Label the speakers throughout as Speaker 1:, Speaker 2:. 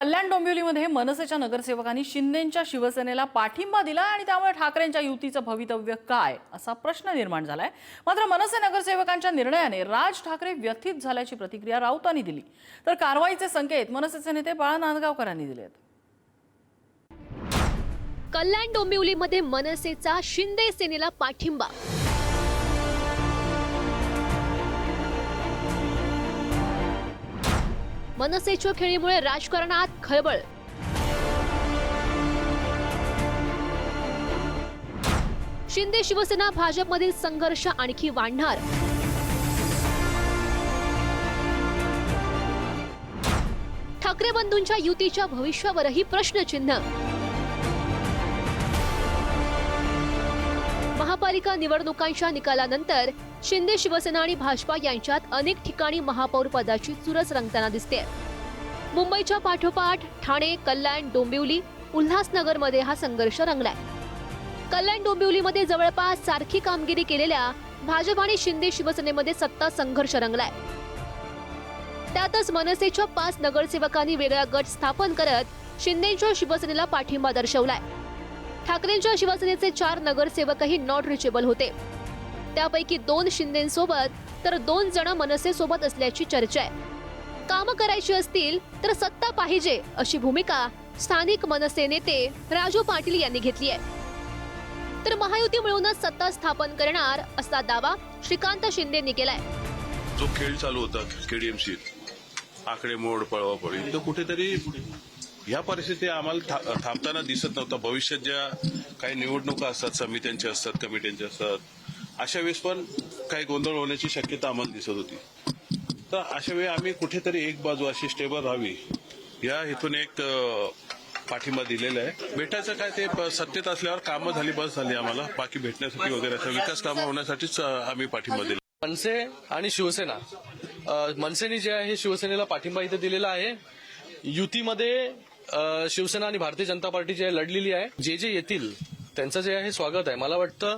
Speaker 1: कल्याण डोंबिवलीमध्ये मनसेच्या नगरसेवकांनी शिंदेंच्या शिवसेनेला पाठिंबा दिला आणि त्यामुळे ठाकरेंच्या युतीचं भवितव्य काय असा प्रश्न निर्माण झालाय। मात्र मनसे नगरसेवकांच्या निर्णयाने राज ठाकरे व्यथित झाल्याची प्रतिक्रिया राऊतांनी दिली, तर कारवाईचे संकेत मनसेचे नेते बाळा नांदगावकरांनी दिलेत।
Speaker 2: कल्याण डोंबिवलीमध्ये मनसेचा शिंदे सेनेला पाठिंबा। मनसेच्या खेळीमुळे राजकारणात खळबळ। शिंदे शिवसेना भाजपमधील संघर्ष आणखी वाढणार। ठाकरे बंधूंच्या युतीच्या भविष्यावरही प्रश्नचिन्ह। महापालिका निवडणुकांच्या निकालानंतर शिंदे शिवसेना आणि भाजपा यांच्यात अनेक ठिकाणी महापौर पदाची चुरस रंगताना दिसते। मुंबईच्या पाठोपाठ ठाणे, कल्याण, डोंबिवली, उल्हासनगरमध्ये हा संघर्ष रंगलाय। कल्याण डोंबिवलीमध्ये जवळपास सारखी कामगिरी केलेल्या भाजप आणि शिंदे शिवसेनेमध्ये सत्ता संघर्ष रंगलाय। त्यातच मनसेच्या 5 नगरसेवकांनी वेगळा गट स्थापन करत शिंदेच्या शिवसेनेला पाठिंबा दर्शवलाय। ठाकरेंच्या शिवसेनेचे 4 नगरसेवकही नॉट रिचेबल होते। त्यापैकी 2 शिंदेंसोबत तर 2 जण मनसेसोबत असल्याची चर्चा आहे। कामं करायची असतील तर सत्ता पाहिजे अशी भूमिका स्थानिक मनसे नेते राजू पाटील यांनी घेतली आहे। तर महायुती मिळूनच सत्ता स्थापन करणार असा दावा श्रीकांत शिंदेंनी केलाय।
Speaker 3: जो खेळ चालू होता केडीएमसी आकडेमोड पळवापळी तो कुठेतरी या परिस्थिती आम्हाला थांबताना दिसत नव्हता। भविष्यात ज्या काही निवडणुका असतात, समित्यांच्या असतात, कमिट्यांच्या असतात, अशा वेळेस पण काही गोंधळ होण्याची शक्यता आम्हाला दिसत होती। तर अशा वेळी आम्ही कुठेतरी एक बाजू अशी स्टेबल राहावी या हेतून एक पाठिंबा दिलेला आहे। भेटायचं काय ते सत्तेत असल्यावर कामं झाली बस झाली, आम्हाला बाकी भेटण्यासाठी वगैरे असं विकास कामं होण्यासाठीच आम्ही पाठिंबा दिला।
Speaker 4: मनसे आणि शिवसेना, मनसेने जे आहे शिवसेनेला पाठिंबा इथे दिलेला आहे। युतीमध्ये शिवसेना आणि भारतीय जनता पार्टी जे लढलेली आहे, जे येतील त्यांचं जे आहे स्वागत आहे। मला वाटतं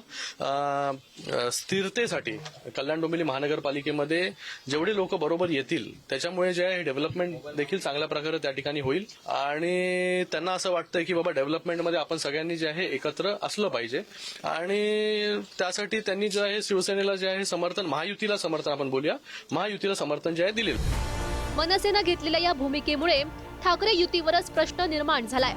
Speaker 4: स्थिरतेसाठी कल्याण डोंबिवली महानगरपालिकेमध्ये जेवढे लोक बरोबर येतील त्याच्यामुळे जे आहे डेव्हलपमेंट देखील चांगल्या प्रकारे त्या ठिकाणी होईल आणि त्यांना असं वाटतंय की बाबा डेव्हलपमेंटमध्ये आपण सगळ्यांनी जे आहे एकत्र असलं पाहिजे आणि त्यासाठी त्यांनी जे आहे शिवसेनेला जे आहे समर्थन, महायुतीला समर्थन आपण बोलूया, महायुतीला समर्थन जे आहे दिलेलं।
Speaker 2: मनसेनं घेतलेल्या या भूमिकेमुळे ठाकरे युतीवरच प्रश्न निर्माण झालाय।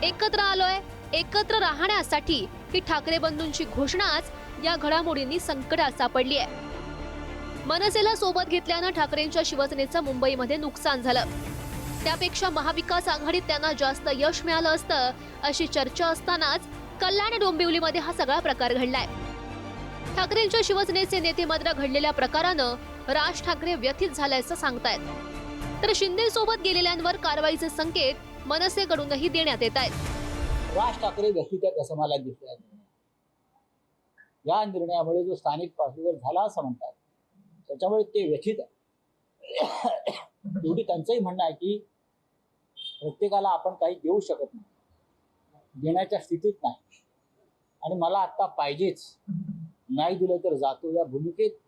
Speaker 2: एकत्र आलोय, एकत्र राहण्यासाठी ही ठाकरे बंधूंची घोषणाच या घडामोडींनी संकटात सापडली आहे। मनसेला सोबत घेतल्यानं ठाकरेंच्या शिवसेनेचं मुंबईमध्ये नुकसान झालं। त्यापेक्षा महाविकास आघाडीत त्यांना जास्त यश मिळालं असतं अशी चर्चा असतानाच कल्याण डोंबिवलीमध्ये हा सगळा प्रकार घडलाय। ठाकरेंच्या शिवसेनेचे नेते मात्र घडलेल्या प्रकारानं राज ठाकरे व्यथित झाल्याचं सांगतायत। तर शिंदे सोबत गेलेल्यांवर कारवाईचे संकेत मनसेकडूनही देण्यात येत आहेत।
Speaker 5: राज ठाकरे व्यथित आहेत असं मला दिसतंय। या निर्णयामुळे जो स्थानिक पातळीवर झाला असं म्हणतात त्याच्यामुळे ते व्यथित आहे। एवढी त्यांचंही म्हणणं आहे की प्रत्येकाला आपण काही देऊ शकत नाही, देण्याच्या स्थितीत नाही आणि मला आता पाहिजेच, नाही दिलं तर जातो या भूमिकेत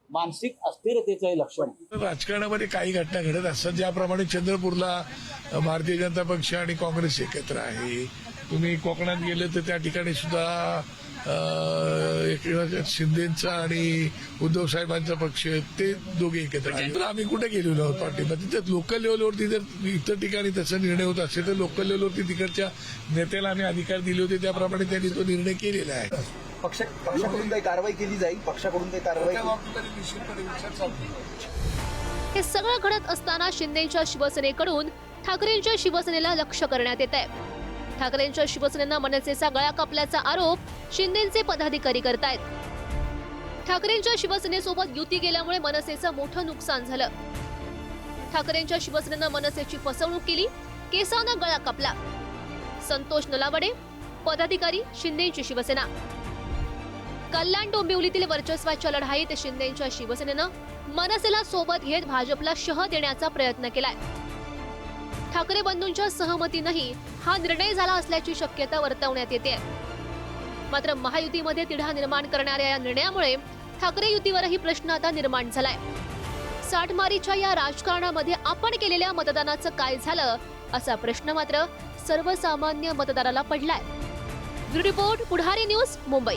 Speaker 5: मानसिक अस्थिरतेचं हे लक्षण आहे।
Speaker 6: राजकारणामध्ये काही घटना घडत असतात, ज्याप्रमाणे चंद्रपूरला भारतीय जनता पक्ष आणि काँग्रेस एकत्र आहे। तुम्ही कोकणात गेले तर त्या ठिकाणी सुद्धा शिंदेचा आणि उद्धव साहेबांचा पक्ष ते दोघे एकत्र आहे। आम्ही कुठे गेलेलो आहोत पार्टीला, तिथे लोकल लेवलवरती जर इतर ठिकाणी तसा निर्णय होत असेल तर लोकल लेवलवरती तिकडच्या नेत्याला आम्ही अधिकार दिले होते, त्याप्रमाणे त्यांनी तो निर्णय केलेला आहे।
Speaker 7: पक्षाकडून काही कारवाई केली जाईल, पक्षाकडून काही कारवाई
Speaker 2: हे सगळं घडत असताना शिंदेच्या शिवसेनेकडून ठाकरेंच्या शिवसेनेला लक्ष्य करण्यात येत आहे। ठाकरेंच्या शिवसेनेनं मनसेचा गळा कापल्याचा आरोप शिंदेचे पदाधिकारी करतायत। ठाकरेंच्या शिवसेनेसोबत युती गेल्यामुळे मनसेचं मोठं नुकसान झालं। ठाकरेंच्या शिवसेनेनं मनसेची फसवणूक केली, केसानं गळा कापला। संतोष नलावडे, पदाधिकारी, शिंदेची शिवसेना। कल्याण डोंबिवलीतील वर्चस्वाच्या लढाईत शिंदेच्या शिवसेनेनं मनसेला सोबत घेत भाजपला शह देण्याचा प्रयत्न केलाय। ठाकरे बंधूंच्या सहमतीनेही हा निर्णय झाला असल्याची शक्यता वर्तवण्यात येते। मात्र महायुतीमध्ये तिढा निर्माण करणाऱ्या या निर्णयामुळे ठाकरे युतीवरही प्रश्न आता निर्माण झालाय। साठमारीच्या या राजकारणामध्ये आपण केलेल्या मतदानाचं काय झालं असा प्रश्न मात्र सर्वसामान्य मतदाराला पडलाय. ब्युरो रिपोर्ट, पुढारी न्यूज, मुंबई.